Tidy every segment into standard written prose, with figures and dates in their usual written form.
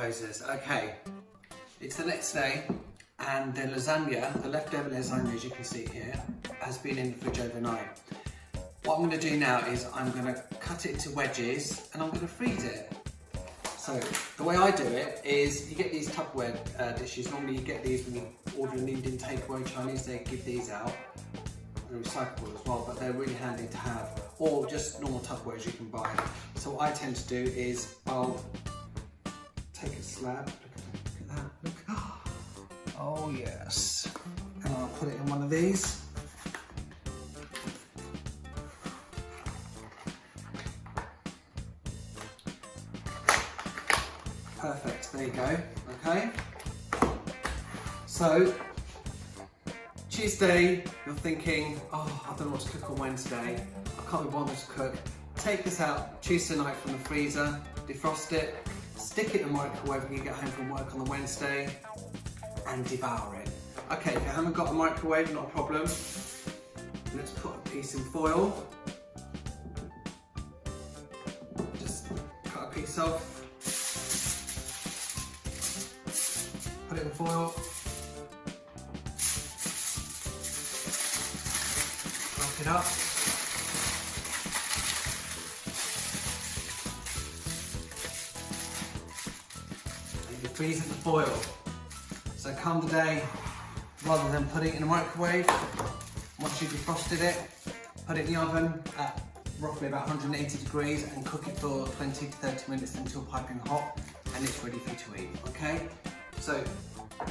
posers. Okay, it's the next day and the lasagna, the leftover lasagna as you can see here, has been in the fridge overnight. What I'm going to do now is I'm going to cut it into wedges and I'm going to freeze it. So the way I do it is you get these Tupperware dishes. Normally you get these when you order an Indian takeaway Chinese, they give these out. They're recyclable as well, but they're really handy to have. Or just normal Tupperwares you can buy. So what I tend to do is I'll take a slab, look at that, look. Oh yes. And I'll put it in one of these. Perfect, there you go, okay. So, Tuesday, you're thinking, oh, I don't know what to cook on Wednesday. I can't be bothered to cook. Take this out Tuesday night from the freezer, defrost it, stick it in the microwave when you get home from work on the Wednesday, and devour it. Okay, if you haven't got a microwave, not a problem. Let's put a piece in foil. Just cut a piece off. Put it in foil. Wrap it up. And you freeze it in the foil. So come today, rather than putting it in a microwave, once you've defrosted it, put it in the oven at roughly about 180 degrees and cook it for 20 to 30 minutes until piping hot, and it's ready for you to eat, okay? So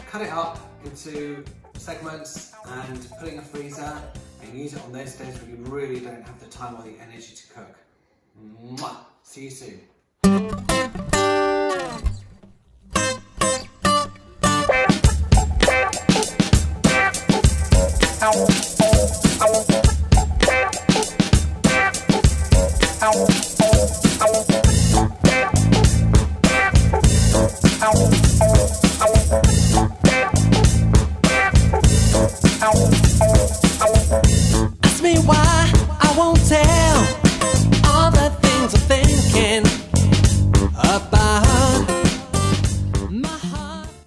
cut it up into segments and put it in the freezer and use it on those days when you really don't have the time or the energy to cook. Mwah! See you soon. Ow.